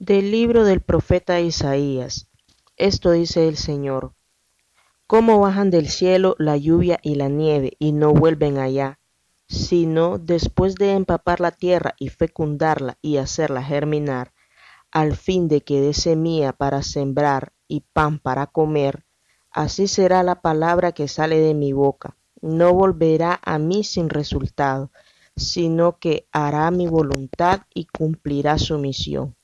Del libro del profeta Isaías. Esto dice el Señor: ¿Cómo bajan del cielo la lluvia y la nieve y no vuelven allá, sino después de empapar la tierra y fecundarla y hacerla germinar, al fin de que dé semilla para sembrar y pan para comer? Así será la palabra que sale de mi boca. No volverá a mí sin resultado, sino que hará mi voluntad y cumplirá su misión.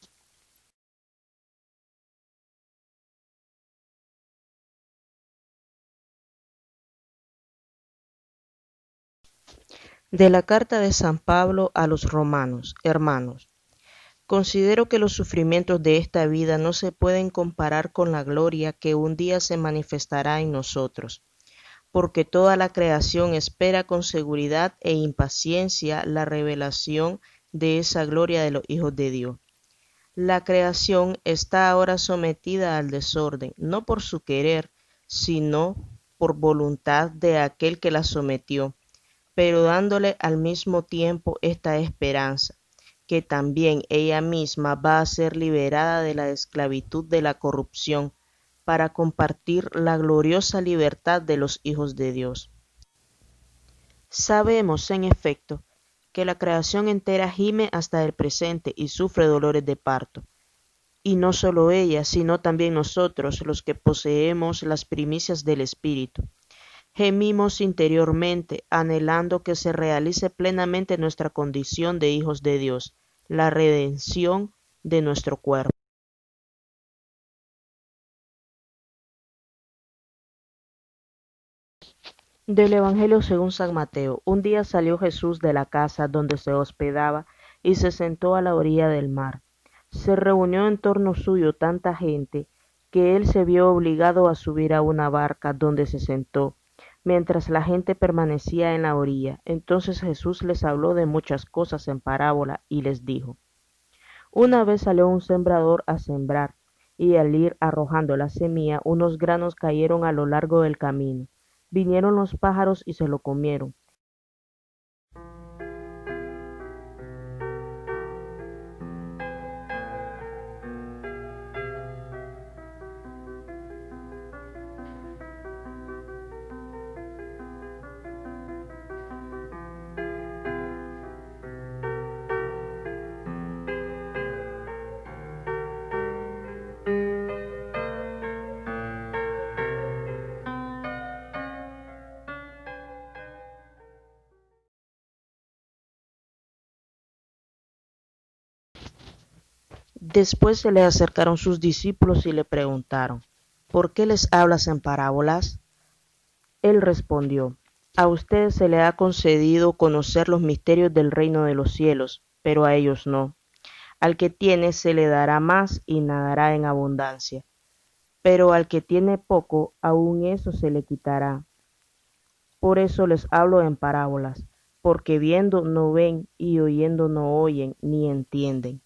De la carta de San Pablo a los romanos: Hermanos, considero que los sufrimientos de esta vida no se pueden comparar con la gloria que un día se manifestará en nosotros, porque toda la creación espera con seguridad e impaciencia la revelación de esa gloria de los hijos de Dios. La creación está ahora sometida al desorden, no por su querer, sino por voluntad de aquel que la sometió, pero dándole al mismo tiempo esta esperanza, que también ella misma va a ser liberada de la esclavitud de la corrupción, para compartir la gloriosa libertad de los hijos de Dios. Sabemos, en efecto, que la creación entera gime hasta el presente y sufre dolores de parto. Y no solo ella, sino también nosotros, los que poseemos las primicias del Espíritu. Gemimos interiormente, anhelando que se realice plenamente nuestra condición de hijos de Dios, la redención de nuestro cuerpo. Del Evangelio según San Mateo. Un día salió Jesús de la casa donde se hospedaba y se sentó a la orilla del mar. Se reunió en torno suyo tanta gente que él se vio obligado a subir a una barca, donde se sentó, mientras la gente permanecía en la orilla. Entonces Jesús les habló de muchas cosas en parábola y les dijo: Una vez salió un sembrador a sembrar, y al ir arrojando la semilla, unos granos cayeron a lo largo del camino. Vinieron los pájaros y se lo comieron. Después se le acercaron sus discípulos y le preguntaron: ¿Por qué les hablas en parábolas? Él respondió: A ustedes se les ha concedido conocer los misterios del reino de los cielos, pero a ellos no. Al que tiene se le dará más y nadará en abundancia, pero al que tiene poco, aun eso se le quitará. Por eso les hablo en parábolas, porque viendo no ven y oyendo no oyen ni entienden.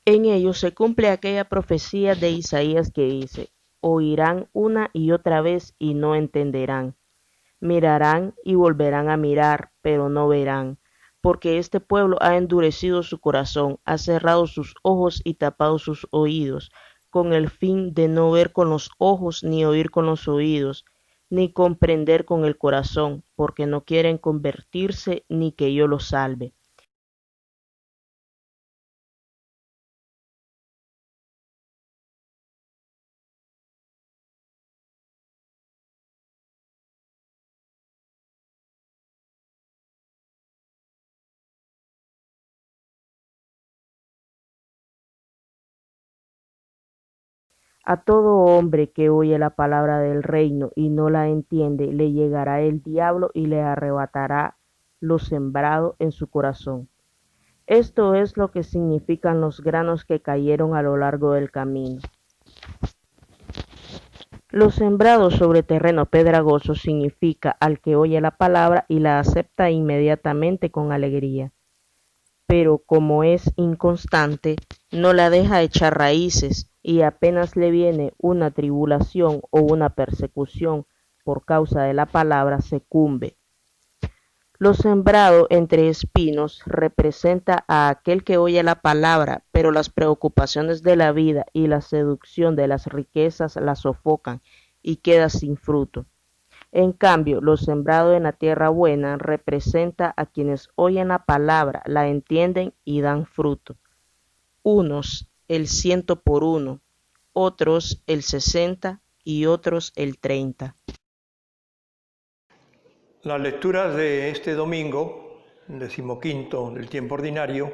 En ellos se cumple aquella profecía de Isaías que dice: Oirán una y otra vez y no entenderán. Mirarán y volverán a mirar, pero no verán, porque este pueblo ha endurecido su corazón, ha cerrado sus ojos y tapado sus oídos, con el fin de no ver con los ojos, ni oír con los oídos, ni comprender con el corazón, porque no quieren convertirse ni que yo los salve. A todo hombre que oye la palabra del reino y no la entiende, le llegará el diablo y le arrebatará lo sembrado en su corazón. Esto es lo que significan los granos que cayeron a lo largo del camino. Los sembrados sobre terreno pedregoso significa al que oye la palabra y la acepta inmediatamente con alegría, pero como es inconstante, no la deja echar raíces, y apenas le viene una tribulación o una persecución por causa de la palabra, sucumbe. Lo sembrado entre espinos representa a aquel que oye la palabra, pero las preocupaciones de la vida y la seducción de las riquezas la sofocan y queda sin fruto. En cambio, lo sembrado en la tierra buena representa a quienes oyen la palabra, la entienden y dan fruto. Unos el 100 por uno, otros el 60 y otros el 30. Las lecturas de este domingo, 15º del tiempo ordinario,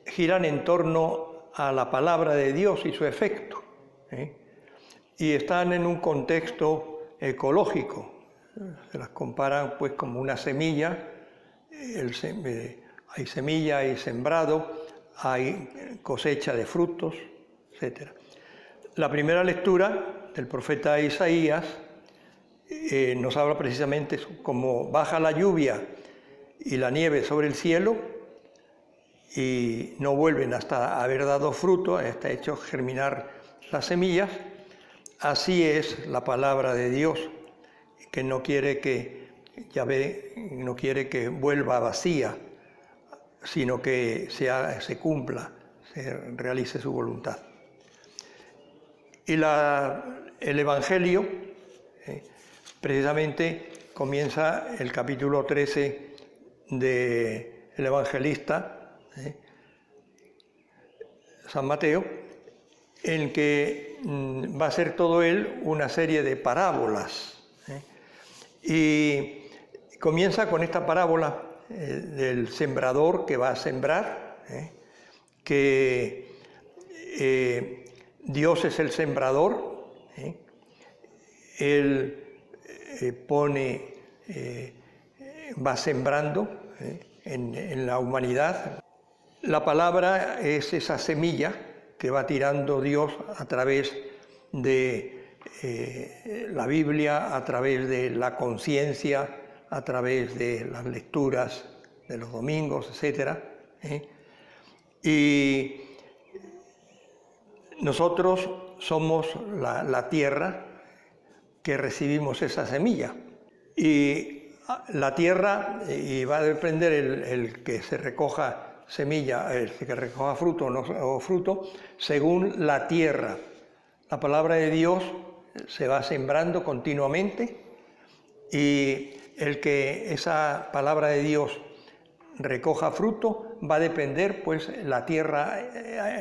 giran en torno a la palabra de Dios y su efecto, y están en un contexto ecológico. Se las comparan pues como una semilla, hay semilla, hay sembrado, hay cosecha de frutos, etc. La primera lectura del profeta Isaías nos habla precisamente como baja la lluvia y la nieve sobre el cielo y no vuelven hasta haber dado fruto, hasta hecho germinar las semillas. Así es la palabra de Dios, que no quiere que no quiere que vuelva vacía, sino que se cumpla, se realice su voluntad. Y el Evangelio precisamente comienza el capítulo 13 del evangelista San Mateo, en que va a ser todo él una serie de parábolas. Y comienza con esta parábola del sembrador que va a sembrar, que Dios es el sembrador, Él va sembrando en la humanidad. La palabra es esa semilla que va tirando Dios a través de la Biblia, a través de la conciencia, a través de las lecturas de los domingos, etc. Y nosotros somos la tierra que recibimos esa semilla. Y la tierra, y va a depender el que se recoja semilla, el que recoja fruto o fruto, según la tierra. La palabra de Dios se va sembrando continuamente y el que esa palabra de Dios recoja fruto va a depender pues la tierra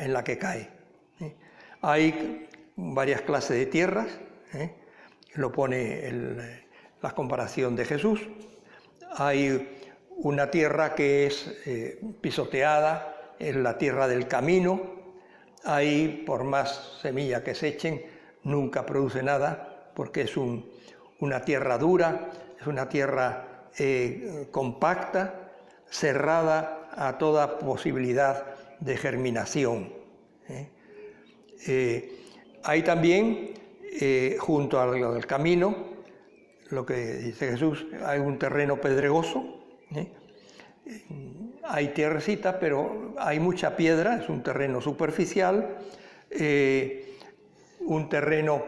en la que cae. Hay varias clases de tierras, lo pone la comparación de Jesús. Hay una tierra que es pisoteada, es la tierra del camino. Ahí, por más semilla que se echen, nunca produce nada, porque es una tierra dura, es una tierra compacta, cerrada a toda posibilidad de germinación. Hay también, junto al camino, lo que dice Jesús, hay un terreno pedregoso, hay tierrecita, pero hay mucha piedra, es un terreno superficial, un terreno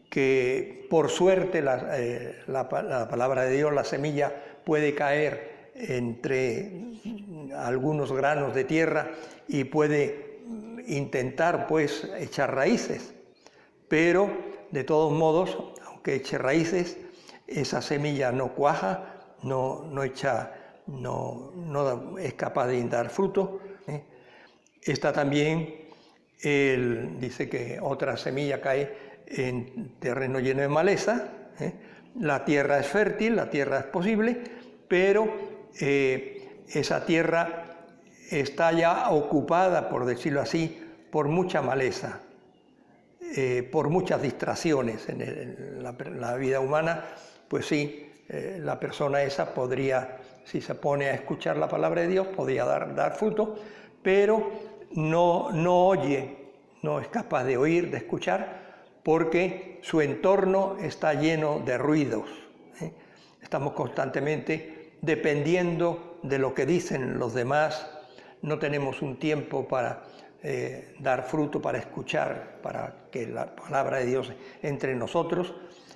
que por suerte la palabra de Dios, la semilla, puede caer entre algunos granos de tierra y puede intentar pues echar raíces, pero de todos modos, aunque eche raíces, esa semilla no cuaja, no es capaz de dar fruto. Está también, dice que otra semilla cae en terreno lleno de maleza. La tierra es fértil, la tierra es posible, pero esa tierra está ya ocupada, por decirlo así, por mucha maleza, por muchas distracciones en la vida humana. Pues sí, la persona esa podría, si se pone a escuchar la palabra de Dios, podría dar fruto, pero no oye, no es capaz de oír, de escuchar, porque su entorno está lleno de ruidos. Estamos constantemente dependiendo de lo que dicen los demás, no tenemos un tiempo para dar fruto, para escuchar, para que la palabra de Dios entre en nosotros,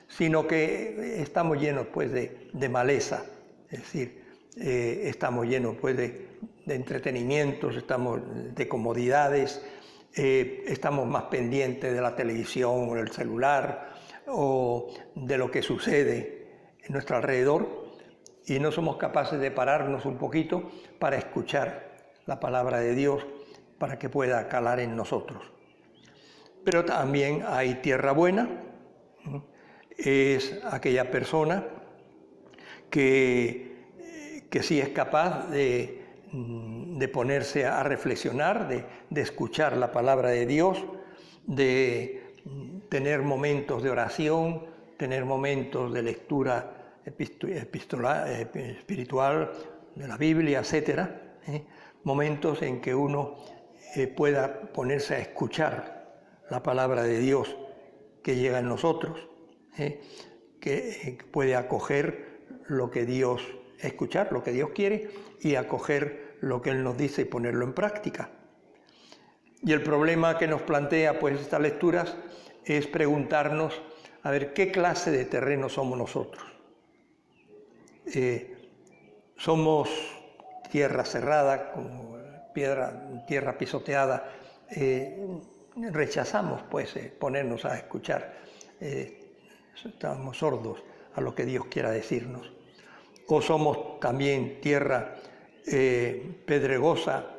sino que estamos llenos pues de maleza, Es decir, estamos llenos pues, de entretenimientos, estamos de comodidades, estamos más pendientes de la televisión o del celular o de lo que sucede en nuestro alrededor y no somos capaces de pararnos un poquito para escuchar la palabra de Dios para que pueda calar en nosotros. Pero también hay tierra buena, es aquella persona que sí es capaz de ponerse a reflexionar, de escuchar la palabra de Dios, de tener momentos de oración, tener momentos de lectura espiritual de la Biblia, etc. Momentos en que uno pueda ponerse a escuchar la palabra de Dios que llega en nosotros, que puede acoger lo que Dios, escuchar lo que Dios quiere y acoger lo que Él nos dice y ponerlo en práctica. Y el problema que nos plantea pues estas lecturas es preguntarnos, a ver, ¿qué clase de terreno somos nosotros? Somos tierra cerrada, como tierra pisoteada, rechazamos pues ponernos a escuchar, estamos sordos a lo que Dios quiera decirnos. O somos también tierra pedregosa,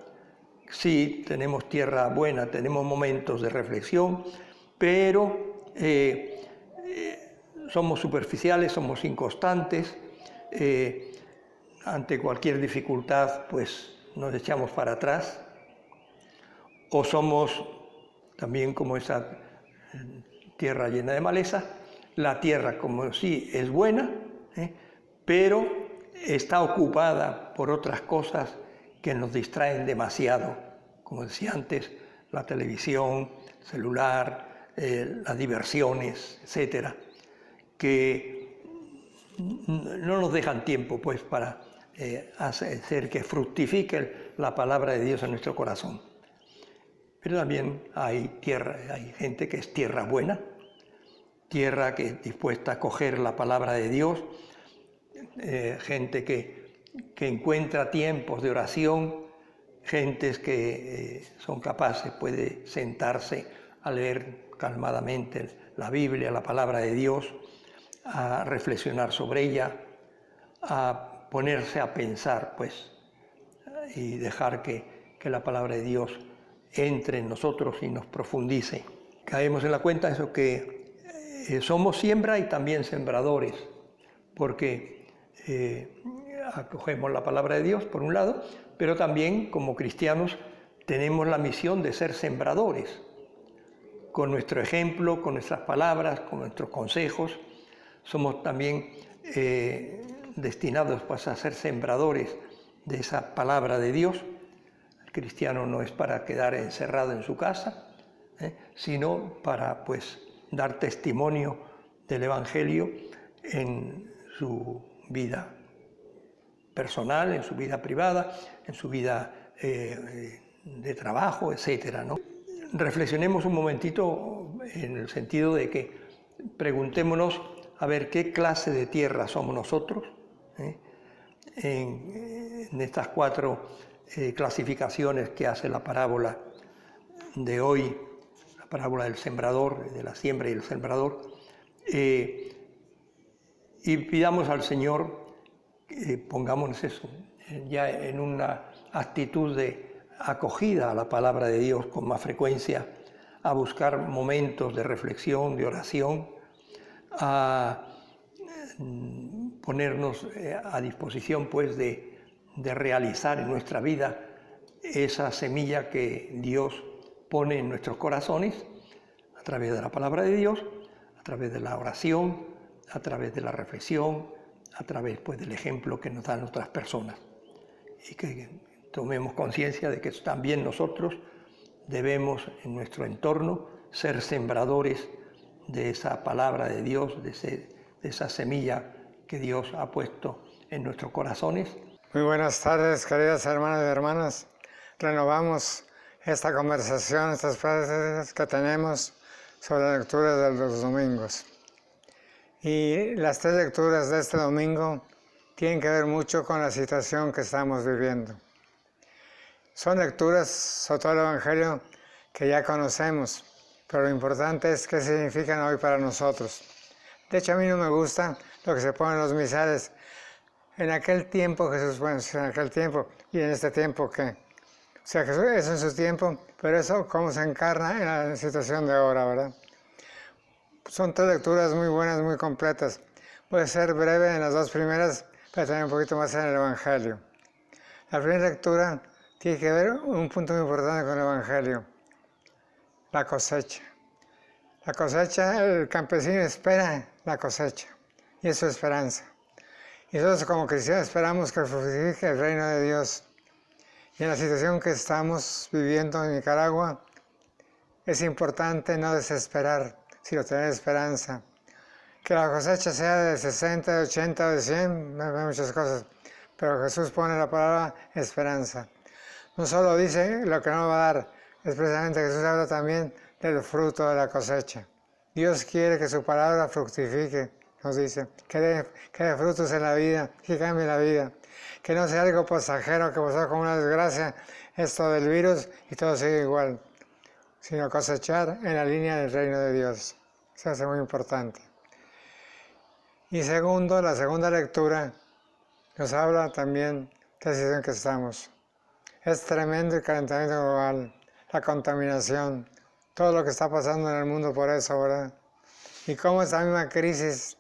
sí, tenemos tierra buena, tenemos momentos de reflexión, pero somos superficiales, somos inconstantes, ante cualquier dificultad pues nos echamos para atrás, o somos también como esa tierra llena de maleza, la tierra como sí es buena, pero está ocupada por otras cosas que nos distraen demasiado, como decía antes, la televisión, celular, las diversiones, etcétera, que no nos dejan tiempo pues para hacer que fructifique la palabra de Dios en nuestro corazón. Pero también hay gente que es tierra buena, tierra que es dispuesta a acoger la palabra de Dios, gente que encuentra tiempos de oración, gentes que son capaces pues, de sentarse a leer calmadamente la Biblia, la palabra de Dios, a reflexionar sobre ella, a ponerse a pensar pues, y dejar que la palabra de Dios entre en nosotros y nos profundice. Caemos en la cuenta de eso que somos siembra y también sembradores, porque acogemos la palabra de Dios por un lado, pero también como cristianos tenemos la misión de ser sembradores, con nuestro ejemplo, con nuestras palabras, con nuestros consejos. Somos también destinados pues, a ser sembradores de esa palabra de Dios. El cristiano no es para quedar encerrado en su casa, sino para pues, dar testimonio del Evangelio en su vida personal, en su vida privada, en su vida de trabajo, etcétera, ¿no? Reflexionemos un momentito en el sentido de que preguntémonos a ver qué clase de tierra somos nosotros, en estas 4 clasificaciones que hace la parábola de hoy, la parábola del sembrador, de la siembra y el sembrador, y pidamos al Señor que pongámonos eso, ya en una actitud de acogida a la palabra de Dios con más frecuencia, a buscar momentos de reflexión, de oración, a ponernos a disposición pues de realizar en nuestra vida esa semilla que Dios pone en nuestros corazones a través de la palabra de Dios, a través de la oración, a través de la reflexión, a través pues, del ejemplo que nos dan otras personas. Y que tomemos conciencia de que también nosotros debemos en nuestro entorno ser sembradores de esa palabra de Dios, de esa semilla que Dios ha puesto en nuestros corazones. Muy buenas tardes, queridas hermanas y hermanas. Renovamos esta conversación, estas frases que tenemos sobre la lectura de los domingos. Y las 3 lecturas de este domingo tienen que ver mucho con la situación que estamos viviendo. Son lecturas sobre todo el Evangelio que ya conocemos, pero lo importante es qué significan hoy para nosotros. De hecho, a mí no me gusta lo que se pone en los misales. En aquel tiempo Jesús, bueno, en aquel tiempo y en este tiempo ¿qué? O sea, Jesús es en su tiempo, pero eso cómo se encarna en la situación de ahora, ¿verdad? Son tres lecturas muy buenas, muy completas. Voy a ser breve en las dos primeras, pero también un poquito más en el Evangelio. La primera lectura tiene que ver un punto muy importante con el Evangelio, la cosecha. La cosecha, el campesino espera la cosecha, y es su esperanza. Y nosotros como cristianos esperamos que fructifique el reino de Dios. Y en la situación que estamos viviendo en Nicaragua, es importante no desesperar, sino tener esperanza. Que la cosecha sea de 60, de 80, de 100, hay muchas cosas, pero Jesús pone la palabra esperanza. No solo dice lo que no va a dar, es precisamente Jesús habla también del fruto de la cosecha. Dios quiere que su palabra fructifique, nos dice, que dé frutos en la vida, que cambie la vida. Que no sea algo pasajero que pasó como una desgracia, esto del virus y todo sigue igual, sino cosechar en la línea del reino de Dios. Eso es muy importante. Y segundo, la segunda lectura nos habla también de la situación que estamos. Es tremendo el calentamiento global, la contaminación, todo lo que está pasando en el mundo por eso, ¿verdad? Y cómo esta misma crisis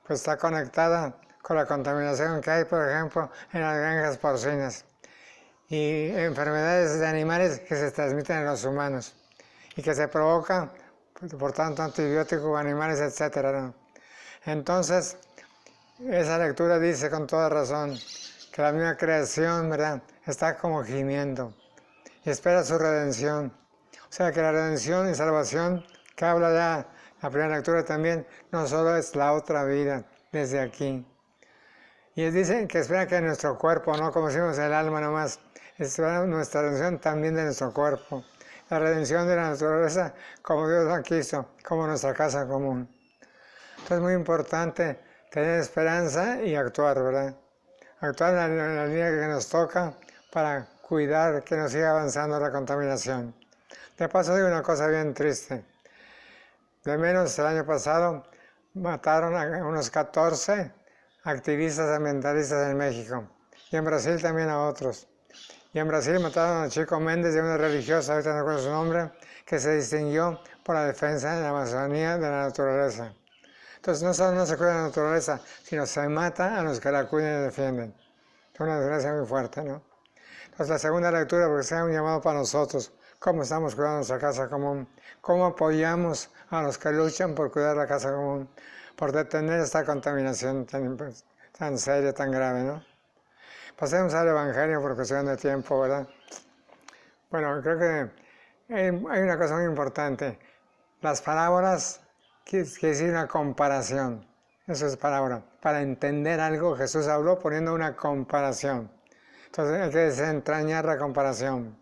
pues está conectada con la contaminación que hay, por ejemplo, en las granjas porcinas y enfermedades de animales que se transmiten en los humanos y que se provocan por tanto antibióticos, animales, etc., ¿no? Entonces, esa lectura dice con toda razón que la misma creación, ¿verdad?, está como gimiendo y espera su redención. O sea que la redención y salvación que habla ya la primera lectura también, no solo es la otra vida desde aquí. Y dicen que espera que nuestro cuerpo, no como decimos el alma nomás, espera nuestra redención también de nuestro cuerpo. La redención de la naturaleza como Dios la quiso, como nuestra casa común. Entonces es muy importante tener esperanza y actuar, ¿verdad? Actuar en la línea que nos toca para cuidar que no siga avanzando la contaminación. De paso digo una cosa bien triste. De menos el año pasado mataron a unos 14 activistas ambientalistas en México. Y en Brasil también a otros. Y en Brasil mataron a Chico Méndez, de una religiosa, ahorita no recuerdo su nombre, que se distinguió por la defensa en la Amazonía de la naturaleza. Entonces no solo no se cuida la naturaleza, sino se mata a los que la cuidan y defienden. Es una desgracia muy fuerte, ¿no? Entonces la segunda lectura, porque sea un llamado para nosotros, cómo estamos cuidando nuestra casa común, cómo apoyamos a los que luchan por cuidar la casa común, por detener esta contaminación tan seria, tan grave, ¿no? Pasemos al Evangelio por cuestión de tiempo, ¿verdad? Bueno, creo que hay una cosa muy importante. Las parábolas quiere decir una comparación. Eso es parábola. Para entender algo, Jesús habló poniendo una comparación. Entonces hay que desentrañar la comparación,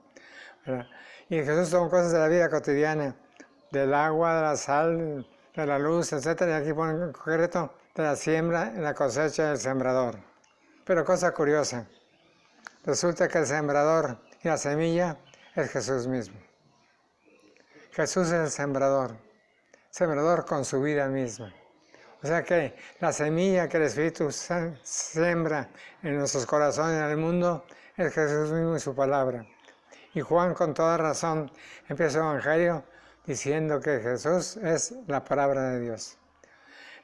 ¿verdad? Y Jesús son cosas de la vida cotidiana, del agua, de la sal, de la luz, etc. Y aquí pone en concreto de la siembra, la cosecha del sembrador. Pero cosa curiosa, resulta que el sembrador y la semilla es Jesús mismo. Jesús es el sembrador con su vida misma. O sea que la semilla que el Espíritu siembra en nuestros corazones, en el mundo, es Jesús mismo y su palabra. Y Juan, con toda razón, empieza el Evangelio diciendo que Jesús es la palabra de Dios.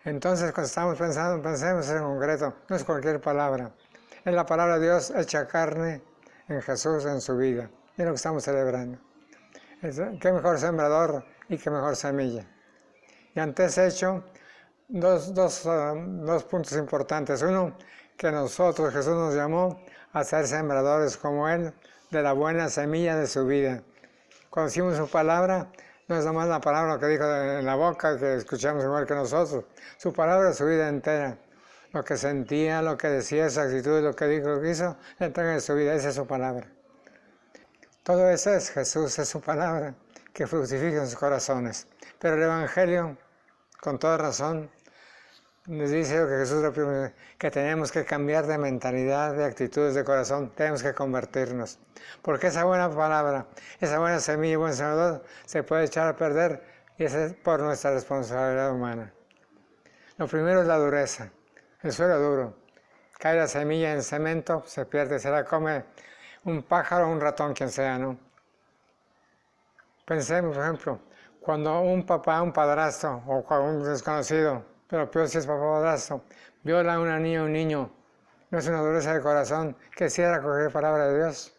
Entonces, cuando estamos pensando, pensemos en concreto, no es cualquier palabra. Es la palabra de Dios hecha carne en Jesús, en su vida. Y es lo que estamos celebrando. Qué mejor sembrador y qué mejor semilla. Y ante ese hecho, dos puntos importantes. Uno, que nosotros, Jesús nos llamó a ser sembradores como Él, de la buena semilla de su vida. Cuando decimos su palabra, no es nomás la palabra que dijo en la boca, que escuchamos igual que nosotros. Su palabra es su vida entera. Lo que sentía, lo que decía, su actitud, lo que dijo, lo que hizo, la entrega de su vida, esa es su palabra. Todo eso es Jesús, es su palabra, que fructifica en sus corazones. Pero el Evangelio, con toda razón, nos dice lo que Jesús repite, que tenemos que cambiar de mentalidad, de actitudes, de corazón, tenemos que convertirnos. Porque esa buena palabra, esa buena semilla, buen sembrador, se puede echar a perder y eso es por nuestra responsabilidad humana. Lo primero es la dureza, el suelo duro. Cae la semilla en cemento, se pierde, se la come un pájaro o un ratón, quien sea, ¿no? Pensemos, por ejemplo, cuando un papá, un padrastro o un desconocido, pero peor si es papá o padrastro, viola a una niña o un niño, no es una dureza de corazón que quisiera coger palabra de Dios.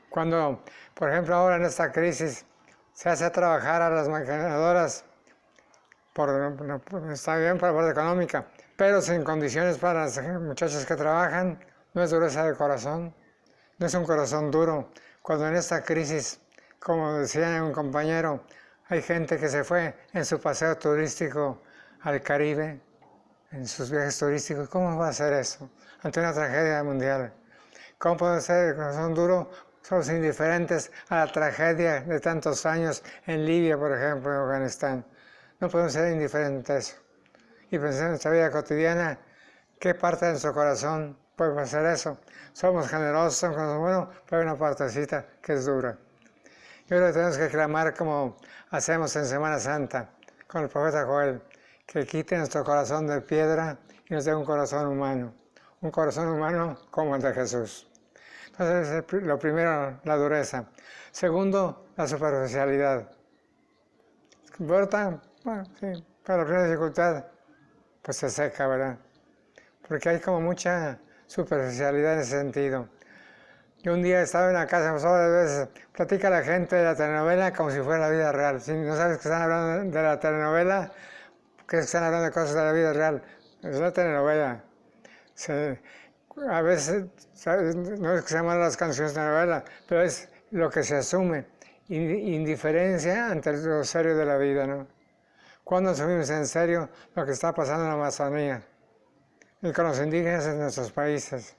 Cuando, por ejemplo, ahora en esta crisis se hace trabajar a las maquiladoras, está bien por la parte económica, pero sin condiciones para las muchachas que trabajan, no es dureza de corazón, no es un corazón duro. Cuando en esta crisis, como decía un compañero, hay gente que se fue en su paseo turístico al Caribe, en sus viajes turísticos. ¿Cómo va a ser eso ante una tragedia mundial? ¿Cómo puede ser el corazón duro? Somos indiferentes a la tragedia de tantos años en Libia, por ejemplo, en Afganistán. No podemos ser indiferentes a eso. Y pensar en nuestra vida cotidiana, ¿qué parte de nuestro corazón puede hacer eso? Somos generosos, somos buenos, pero hay una partecita que es dura. Yo creo que tenemos que clamar como hacemos en Semana Santa con el profeta Joel, que quite nuestro corazón de piedra y nos dé un corazón humano como el de Jesús. Entonces, lo primero, la dureza. Segundo, la superficialidad. ¿Importa? Bueno, sí, pero la primera dificultad, pues se seca, ¿verdad? Porque hay como mucha superficialidad en ese sentido. Yo un día estaba en la casa, varias veces, platica la gente de la telenovela como si fuera la vida real. Si no sabes que están hablando de la telenovela, que están hablando de cosas de la vida real. Es la telenovela. A veces, no es que se llaman las canciones de novela, pero es lo que se asume. Indiferencia ante lo serio de la vida, ¿no? ¿Cuándo asumimos en serio lo que está pasando en la Amazonía y con los indígenas en nuestros países?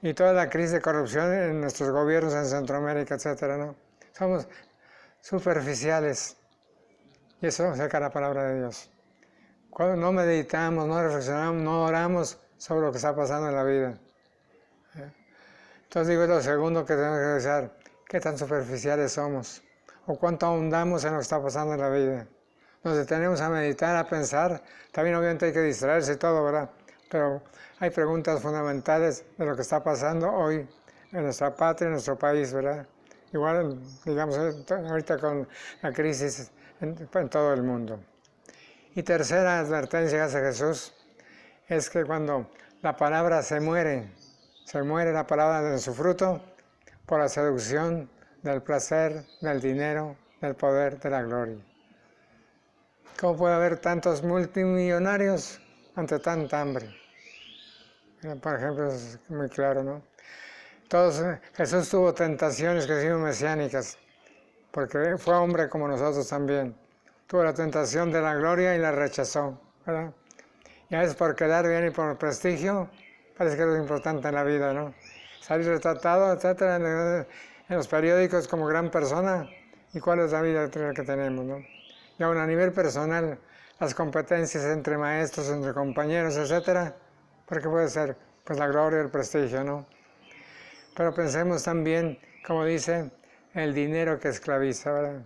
Y toda la crisis de corrupción en nuestros gobiernos en Centroamérica, etcétera, ¿no? Somos superficiales. Y eso saca la palabra de Dios. Cuando no meditamos, no reflexionamos, no oramos sobre lo que está pasando en la vida. Entonces digo, lo segundo que tenemos que revisar, ¿qué tan superficiales somos? ¿O cuánto ahondamos en lo que está pasando en la vida? Nos detenemos a meditar, a pensar. También obviamente hay que distraerse y todo, ¿verdad? Pero hay preguntas fundamentales de lo que está pasando hoy en nuestra patria, en nuestro país, ¿verdad? Igual, digamos, ahorita con la crisis en todo el mundo. Y tercera advertencia que hace Jesús es que cuando la palabra se muere la palabra de su fruto por la seducción del placer, del dinero, del poder, de la gloria. ¿Cómo puede haber tantos multimillonarios ante tanta hambre? Por ejemplo, es muy claro, ¿no? Jesús tuvo tentaciones que son mesiánicas, porque fue hombre como nosotros también. Tuvo la tentación de la gloria y la rechazó, ¿verdad? Y a veces por quedar bien y por prestigio, parece que es lo importante en la vida, ¿no? Salir retratado, etcétera, en los periódicos como gran persona, y cuál es la vida que tenemos, ¿no? Y aún a nivel personal, las competencias entre maestros, entre compañeros, etcétera, porque puede ser pues la gloria y el prestigio, ¿no? Pero pensemos también, como dice, el dinero que esclaviza, ¿verdad?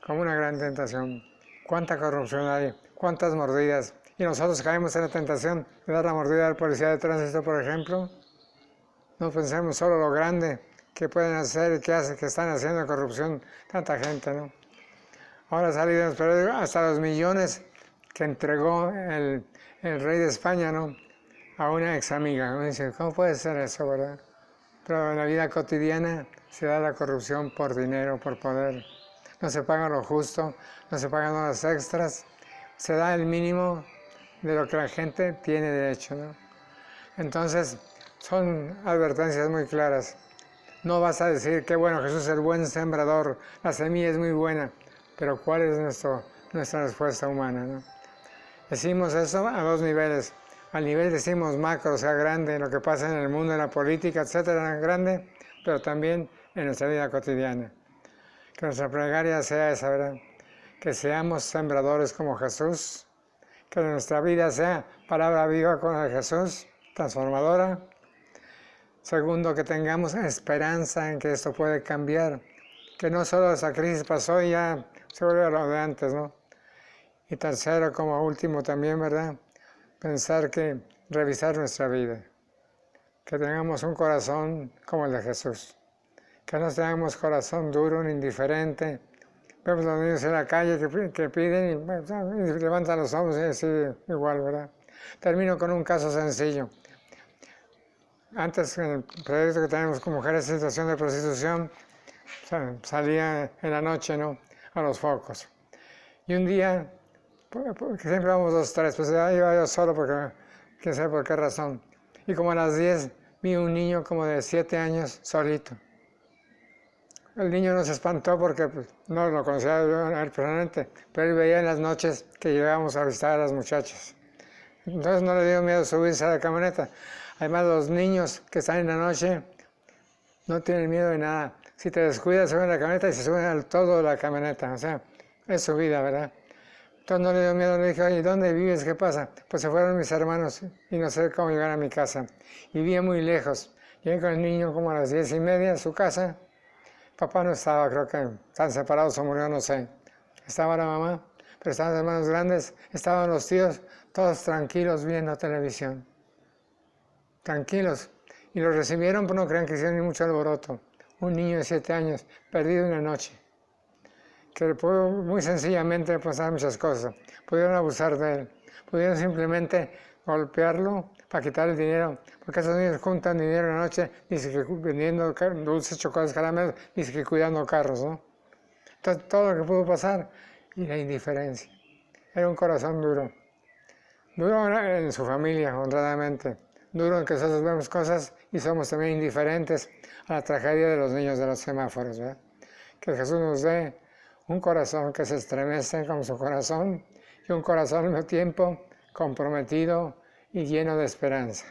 Como una gran tentación. ¿Cuánta corrupción hay? ¿Cuántas mordidas? Y nosotros caemos en la tentación de dar la mordida al policía de tránsito, por ejemplo. No pensemos solo lo grande que pueden hacer y que están haciendo corrupción tanta gente, ¿no? Ahora ha salido en los periódicos hasta los millones que entregó el rey de España, ¿no? A una ex amiga. Uno dice, ¿cómo puede ser eso, verdad? Pero en la vida cotidiana se da la corrupción por dinero, por poder. No se paga lo justo, no se pagan horas extras, se da el mínimo de lo que la gente tiene derecho, ¿no? Entonces, son advertencias muy claras. No vas a decir que bueno, Jesús es el buen sembrador, la semilla es muy buena, pero ¿cuál es nuestra respuesta humana, ¿no? Decimos eso a dos niveles. Al nivel decimos macro, o sea, grande, lo que pasa en el mundo, en la política, etcétera, grande, pero también en nuestra vida cotidiana. Que nuestra plegaria sea esa, ¿verdad? Que seamos sembradores como Jesús, que nuestra vida sea palabra viva con el Jesús, transformadora. Segundo, que tengamos esperanza en que esto puede cambiar, que no solo esa crisis pasó y ya se vuelve a lo de antes, ¿no? Y tercero, como último también, ¿verdad? Pensar que revisar nuestra vida, que tengamos un corazón como el de Jesús, que no tengamos corazón duro ni indiferente. Vemos a los niños en la calle que piden y levantan los hombros y así igual, ¿verdad? Termino con un caso sencillo. Antes, en el proyecto que tenemos con mujeres en situación de prostitución, salía en la noche, ¿no?, a los focos. Y un día, porque siempre vamos 2, 3, pues iba yo solo porque, quién sabe por qué razón. Y como a las 10 vi un niño como de 7 años solito. El niño no se espantó porque pues, no lo conocía a él personalmente, pero él veía en las noches que llegábamos a visitar a las muchachas. Entonces no le dio miedo subirse a la camioneta. Además, los niños que están en la noche no tienen miedo de nada. Si te descuidas, suben a la camioneta y se suben al todo de la camioneta. O sea, es su vida, ¿verdad? Entonces no le dio miedo, le dije, oye, ¿dónde vives? ¿Qué pasa? Pues se fueron mis hermanos y no sé cómo llegar a mi casa. Y vivía muy lejos. Llegué con el niño como a las 10:30 a su casa. Papá no estaba, creo que están separados o murió, no sé. Estaba la mamá, pero estaban los hermanos grandes, estaban los tíos, todos tranquilos viendo televisión. Tranquilos. Y los recibieron, pero no crean que hicieron ni mucho alboroto. Un niño de 7 años, perdido en la noche. Que pudo muy sencillamente pasar muchas cosas. Pudieron abusar de él. Pudieron simplemente golpearlo para quitar el dinero. Porque esos niños juntan dinero en la noche, dice que vendiendo dulces, chocolates, caramelos, dice que cuidando carros, ¿no? Entonces, todo lo que pudo pasar y la indiferencia. Era un corazón duro. Duro en su familia, honradamente. Duro en que nosotros vemos cosas y somos también indiferentes a la tragedia de los niños de los semáforos, ¿verdad? Que Jesús nos dé un corazón que se estremece con su corazón y un corazón al mismo tiempo comprometido y lleno de esperanza.